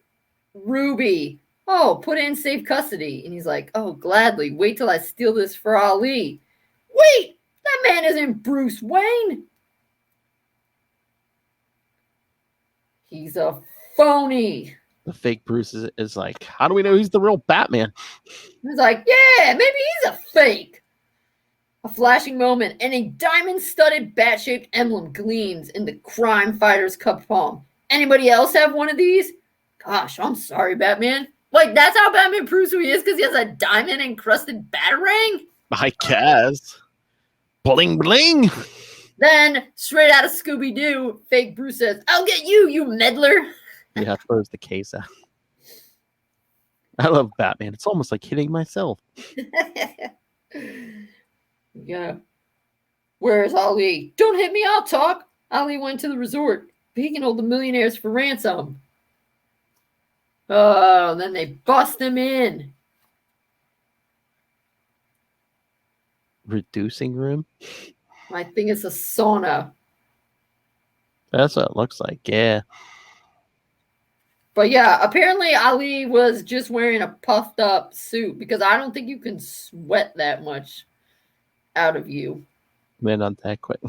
ruby. Oh, put it in safe custody. And he's like, oh, gladly. Wait till I steal this for Ali. Wait, that man isn't Bruce Wayne. He's a phony. The fake Bruce is like, how do we know he's the real Batman? He's like, yeah, maybe he's a fake. A flashing moment, and a diamond-studded bat-shaped emblem gleams in the crime fighter's cupped palm. Anybody else have one of these? Gosh, I'm sorry, Batman. Like, that's how Batman proves who he is, because he has a diamond-encrusted batarang? I guess. Bling, bling. Then, straight out of Scooby-Doo, fake Bruce says, I'll get you, you meddler. Yeah, throws the case out. I love Batman. It's almost like hitting myself. Yeah. Where's Ali? Don't hit me, I'll talk. Ali went to the resort. He can hold the millionaires for ransom. Oh, then they bust him in. Reducing room? I think it's a sauna. That's what it looks like, yeah. But yeah, apparently Ali was just wearing a puffed up suit because I don't think you can sweat that much out of you. Man, not that quick.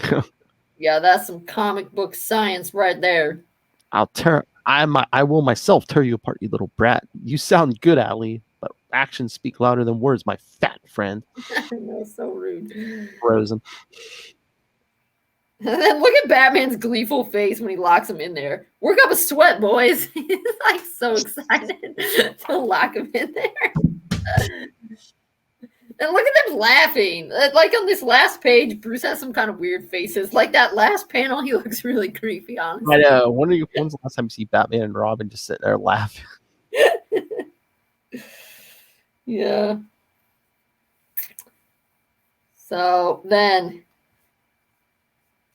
Yeah, that's some comic book science right there. I will myself tear you apart, you little brat. You sound good, Ali, but actions speak louder than words, my fat friend. That's so rude. Frozen. And then look at Batman's gleeful face when he locks him in there. Work up a sweat, boys. He's like so excited to lock him in there. And look at them laughing. Like on this last page, Bruce has some kind of weird faces. Like that last panel, he looks really creepy, honestly. I know. When's the last time you see Batman and Robin just sitting there laughing? Yeah. So then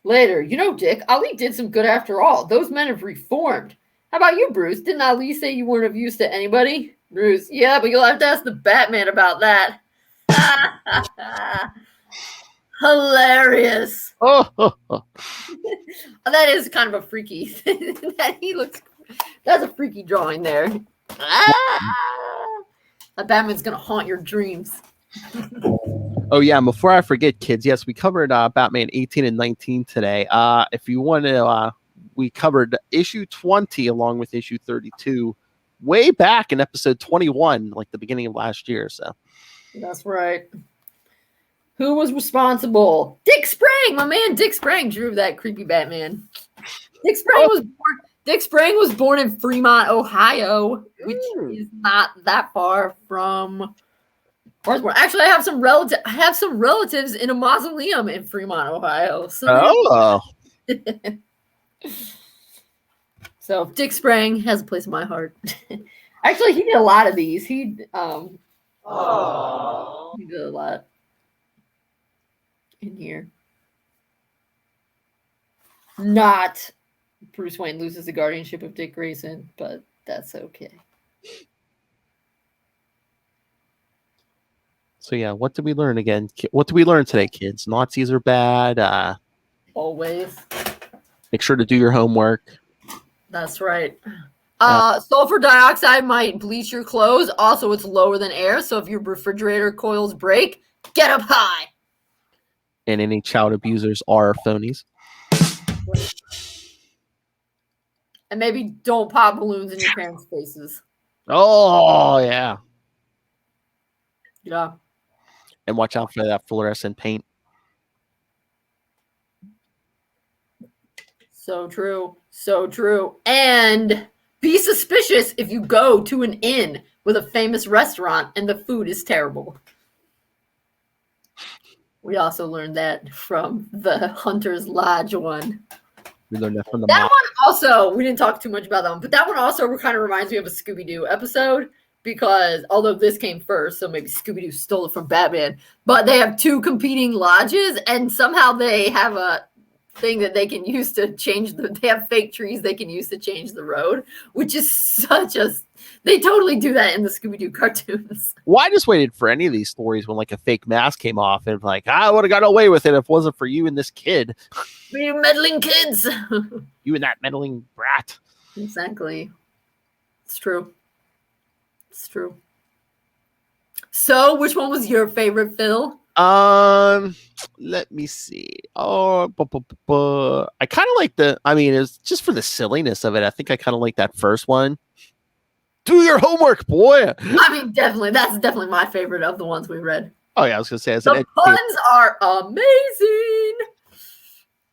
later, Dick, Ali did some good after all. Those men have reformed. How about you, Bruce? Didn't Ali say you weren't of use to anybody? Bruce, yeah, but you'll have to ask the Batman about that. Hilarious. Oh. That is kind of a freaky. That's a freaky drawing there. That Batman's gonna haunt your dreams. Oh yeah, and before I forget, kids, yes, we covered Batman 18 and 19 today. If you want to, we covered issue 20 along with issue 32 way back in episode 21, like the beginning of last year. So that's right. Who was responsible? Dick Sprang, my man. Dick Sprang drew that creepy Batman. Dick Sprang was born in Fremont, Ohio, which is not that far from Actually, I have some relatives in a mausoleum in Fremont, Ohio. Oh. So Dick Sprang has a place in my heart. Actually, he did a lot of these. He did a lot in here. Not Bruce Wayne loses the guardianship of Dick Grayson, but that's okay. So yeah, what did we learn again? What did we learn today, kids? Nazis are bad. Always. Make sure to do your homework. That's right. Sulfur dioxide might bleach your clothes. Also, it's lower than air, so if your refrigerator coils break, get up high. And any child abusers are phonies. And maybe don't pop balloons in your parents' faces. Oh, yeah. Yeah. And watch out for that fluorescent paint. So true. So true. And be suspicious if you go to an inn with a famous restaurant and the food is terrible. We also learned that from the Hunter's Lodge one. We learned that from the That one also, we didn't talk too much about that one, but that one also kind of reminds me of a Scooby-Doo episode because although this came first, so maybe Scooby-Doo stole it from Batman, but they have two competing lodges and somehow they have a thing that they can use to change they have fake trees they can use to change the road, which is they totally do that in the Scooby-Doo cartoons. Well, I just waited for any of these stories when like a fake mask came off and like, I would have got away with it if it wasn't for you and this kid. You meddling kids. You and that meddling brat. Exactly. It's true. It's true. So, which one was your favorite, Phil? Let me see. I kind of like it's just for the silliness of it. I think I kind of like that first one. Do your homework, boy. I mean, definitely. That's definitely my favorite of the ones we read. Oh, yeah, I was going to say. The puns are amazing.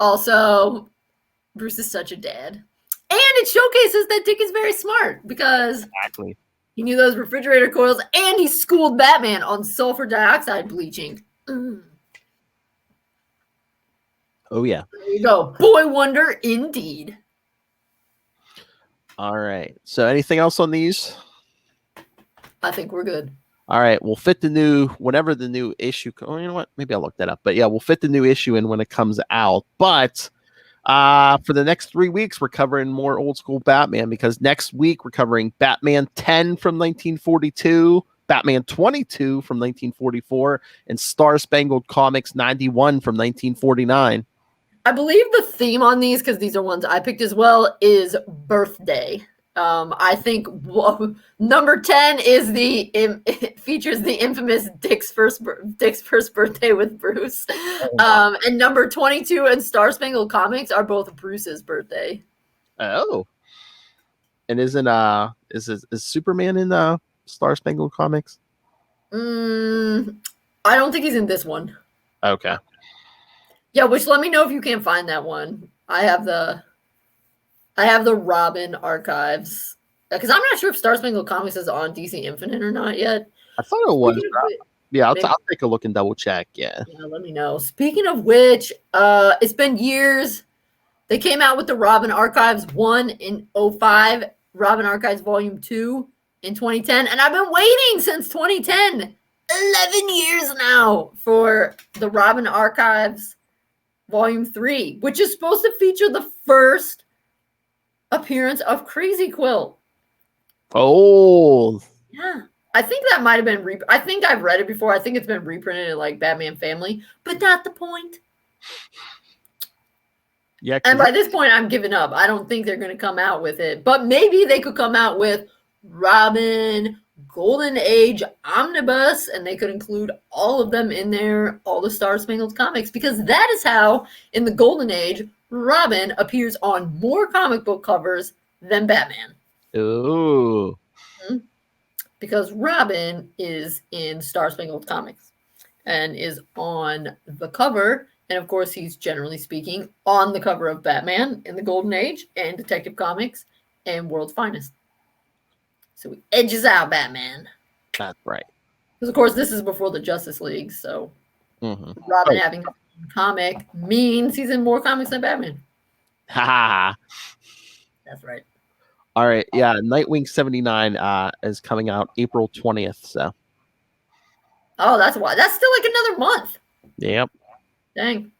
Also, Bruce is such a dad. And it showcases that Dick is very smart because he knew those refrigerator coils and he schooled Batman on sulfur dioxide bleaching. Oh, yeah. There you go. Boy wonder indeed. All right. So anything else on these? I think we're good. All right. We'll fit whenever the new issue. Oh, you know what? Maybe I'll look that up. But yeah, we'll fit the new issue in when it comes out. But for the next 3 weeks, we're covering more old school Batman because next week we're covering Batman 10 from 1942, Batman 22 from 1944, and Star Spangled Comics 91 from 1949. I believe the theme on these, because these are ones I picked as well, is birthday. I think number 10 is it features the infamous Dick's first birthday with Bruce. And number 22 and Star Spangled Comics are both Bruce's birthday. Oh. And is Superman in Star Spangled Comics? I don't think he's in this one. Okay. Yeah, which let me know if you can't find that one. I have the Robin archives because I'm not sure if Star Spangled Comics is on DC Infinite or not yet. I thought it was. Yeah, I'll take a look and double check. Yeah, let me know. Speaking of which, it's been years. They came out with the Robin Archives 1 in 2005, Robin Archives Volume 2 in 2010, and I've been waiting since 2010. 11 years now for the Robin Archives Volume 3, which is supposed to feature the first appearance of Crazy Quill. Oh. Yeah. I think that might have been I think I've read it before. I think it's been reprinted in like Batman Family, but not the point. Yeah. And by this point, I'm giving up. I don't think they're going to come out with it, but maybe they could come out with Robin Golden Age Omnibus, and they could include all of them in there, all the Star Spangled Comics, because that is how, in the Golden Age, Robin appears on more comic book covers than Batman. Ooh. Mm-hmm. Because Robin is in Star Spangled Comics and is on the cover, and of course, he's generally speaking on the cover of Batman in the Golden Age and Detective Comics and World's Finest. So he edges out Batman. That's right. Because of course this is before the Justice League, so Mhm. Robin having a comic means he's in more comics than Batman. Ha. That's right. All right, yeah, Nightwing 79 is coming out April 20th. So. Oh, that's why. That's still like another month. Yep. Dang.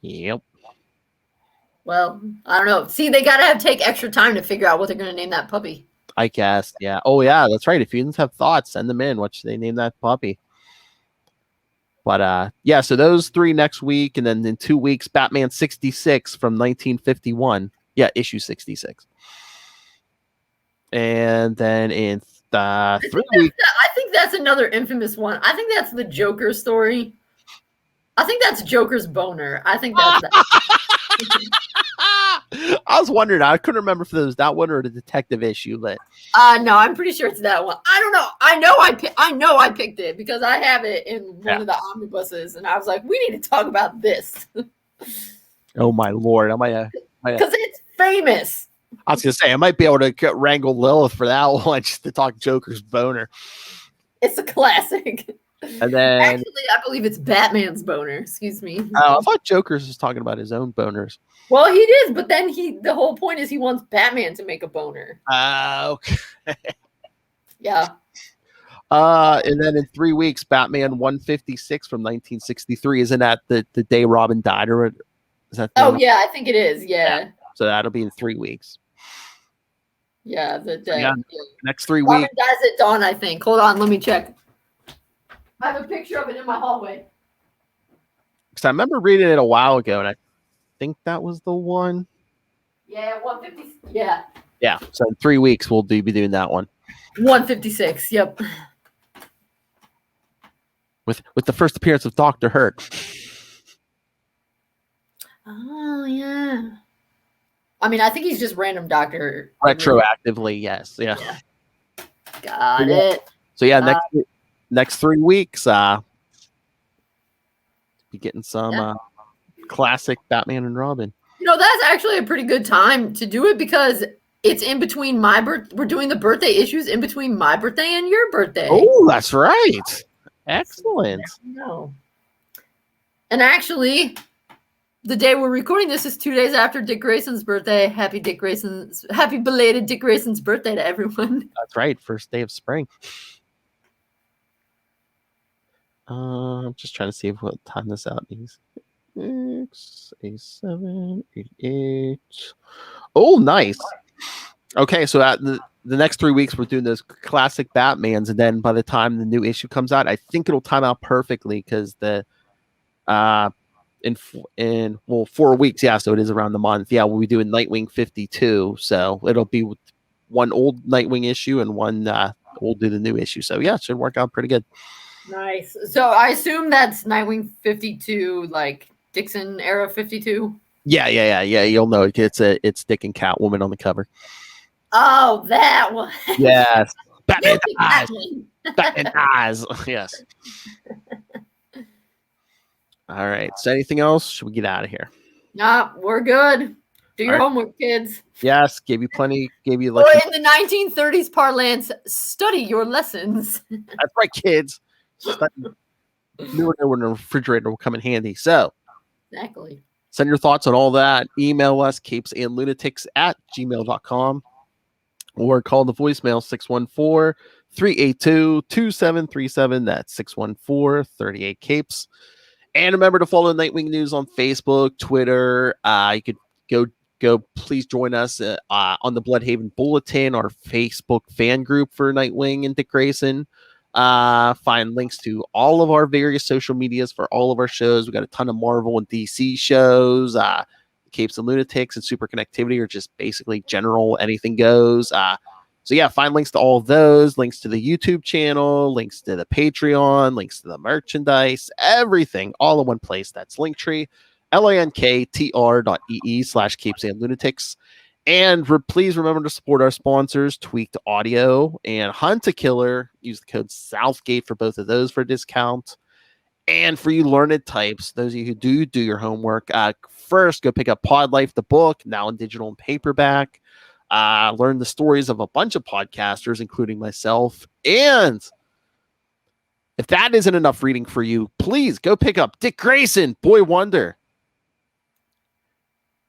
Yep. Well, I don't know. See, they gotta take extra time to figure out what they're gonna name that puppy. I guess. Yeah. Oh, yeah. That's right. If you have thoughts, send them in. What should they name that puppy? But yeah. So those 3 next week, and then in 2 weeks, Batman 66 from 1951. Yeah, issue 66. And then in 3 weeks, I think that's another infamous one. I think that's the Joker story. I think that's Joker's boner. I think that's that. I was wondering. I couldn't remember if it was that one or the detective issue. But No, I'm pretty sure it's that one. I don't know. I know I picked it because I have it in one of the omnibuses, and I was like, we need to talk about this oh my lord, because it's famous. I was gonna say I might be able to wrangle Lilith for that one just to talk Joker's boner. It's a classic. And then Actually, I believe it's Batman's boner. Excuse me. I thought Joker's was talking about his own boners. Well, he is, but then the whole point is he wants Batman to make a boner. Okay. Yeah. And then in 3 weeks, Batman 156 from 1963. Isn't that the day Robin died, or is that? Oh yeah, I think it is. Yeah. So that'll be in 3 weeks. Yeah. Next 3 Robin weeks. dies at dawn, I think. Hold on, let me check. I have a picture of it in my hallway. Because I remember reading it a while ago, and I think that was the one. Yeah, 150. Yeah. Yeah. So in 3 weeks, we'll be doing that one 156. Yep. with the first appearance of Dr. Hurt. Oh yeah. I mean, I think he's just random doctor. Retroactively, yes. Yeah. Got it. So yeah, next 3 weeks, be getting some classic Batman and Robin. You know, that's actually a pretty good time to do it because it's in between my birth. We're doing the birthday issues in between my birthday and your birthday. Oh, that's right. Excellent. No. And actually, the day we're recording this is 2 days after Dick Grayson's birthday. Happy belated Dick Grayson's birthday to everyone. That's right. First day of spring. I'm just trying to see what time this out means. 6, 8, 7, 8, 8. Oh, nice. Okay, so at the next 3 weeks, we're doing those classic Batmans, and then by the time the new issue comes out, I think it'll time out perfectly because in 4 weeks, yeah, so it is around the month. Yeah, we'll be doing Nightwing 52, so it'll be one old Nightwing issue and one we'll do the new issue. So yeah, it should work out pretty good. Nice. So I assume that's Nightwing 52, like Dixon era 52. Yeah. You'll know it's Dick and Catwoman on the cover. Oh, that one. Yes. Batman dies. Batman dies. Yes. All right. So anything else? Should we get out of here? Nah, we're good. Do your All right. homework, kids. Yes. Gave you plenty. Gave you Or like. in the 1930s parlance, study your lessons. That's right, kids. New in the refrigerator will come in handy. So Exactly. send your thoughts on all that. Email us, capesandlunatics@gmail.com, or call the voicemail 614-382-2737. That's 614-38-CAPES. And remember to follow Nightwing News on Facebook, Twitter. You could go. Please join us on the Bloodhaven Bulletin, our Facebook fan group for Nightwing and Dick Grayson. Find links to all of our various social medias for all of our shows. We got a ton of Marvel and DC shows. Capes and Lunatics and Super Connectivity are just basically general anything goes. So yeah, find links to all of those, links to the YouTube channel, links to the Patreon, links to the merchandise, everything all in one place. That's Linktree, linktr.ee/capesandlunatics. And please remember to support our sponsors, Tweaked Audio and Hunt a Killer. Use the code Southgate for both of those for a discount. And for you learned types, those of you who do your homework, first go pick up Pod Life, the book, now in digital and paperback. Learn the stories of a bunch of podcasters, including myself. And If that isn't enough reading for you, please go pick up Dick Grayson, Boy Wonder.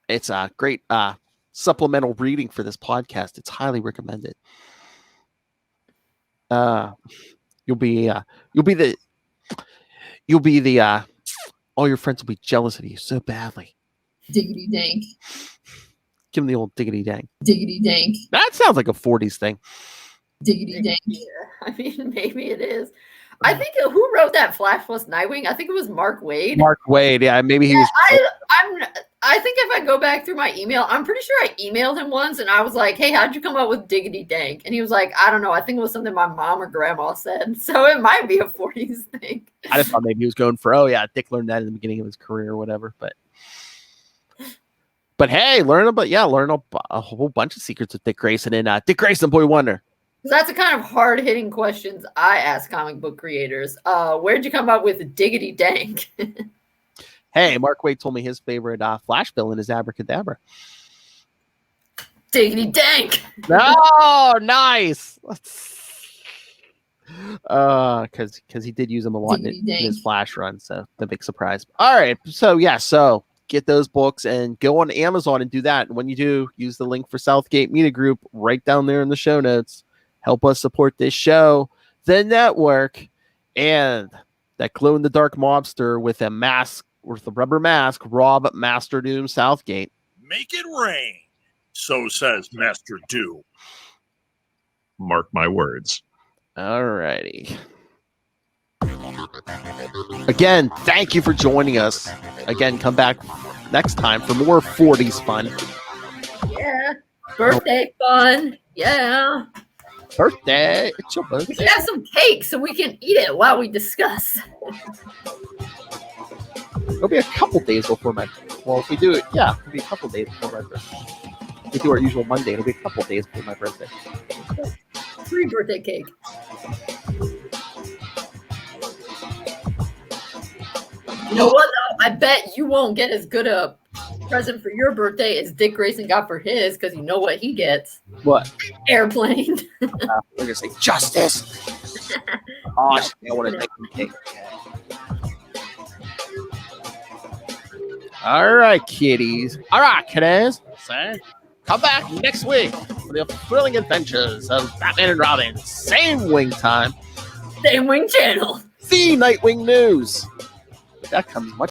It's a great supplemental reading for this podcast. It's highly recommended. You'll be the all your friends will be jealous of you so badly. Diggity dank. Give them the old diggity dang. Diggity dank. That sounds like a 40s thing. Diggity dank. Yeah, I mean, maybe it is. I think who wrote that Flash plus Nightwing? I think it was Mark Waid. Mark Waid, yeah, maybe he was. I think if I go back through my email, I'm pretty sure I emailed him once, and I was like, "Hey, how'd you come up with diggity dank?" And he was like, "I don't know. I think it was something my mom or grandma said." So it might be a 40s thing. I just thought maybe he was going for, Dick learned that in the beginning of his career or whatever. But hey, learn a whole bunch of secrets with Dick Grayson and Dick Grayson, Boy Wonder. That's the kind of hard-hitting questions I ask comic book creators. Where'd you come up with diggity dank? Hey, Mark Waid told me his favorite Flash villain is Abracadabra. Diggity dank. Oh, nice. Because he did use him a lot in his Flash run, so the big surprise. All right, so get those books and go on Amazon and do that. And when you do, use the link for Southgate Media Group right down there in the show notes. Help us support this show, the network, and that glow-in-the-dark mobster with a mask, with a rubber mask, Rob Master Doom Southgate. Make it rain, so says Master Doom. Mark my words. All righty. Again, thank you for joining us. Again, come back next time for more 40s fun. Yeah. Birthday fun. Yeah. Birthday. It's your birthday. We should have some cake so we can eat it while we discuss. It'll be a couple days before my... Well, if we do it, it'll be a couple days before my birthday. If we do our usual Monday, it'll be a couple days before my birthday. Free birthday cake. You know what, though? I bet you won't get as good a present for your birthday as Dick Grayson got for his, because you know what he gets. What? Airplane. We're going to say justice. Oh, I want to make him cake. All right, kiddies. All right, kiddies. So, come back next week for the thrilling adventures of Batman and Robin. Same wing time. Same wing channel. The Nightwing News. That comes much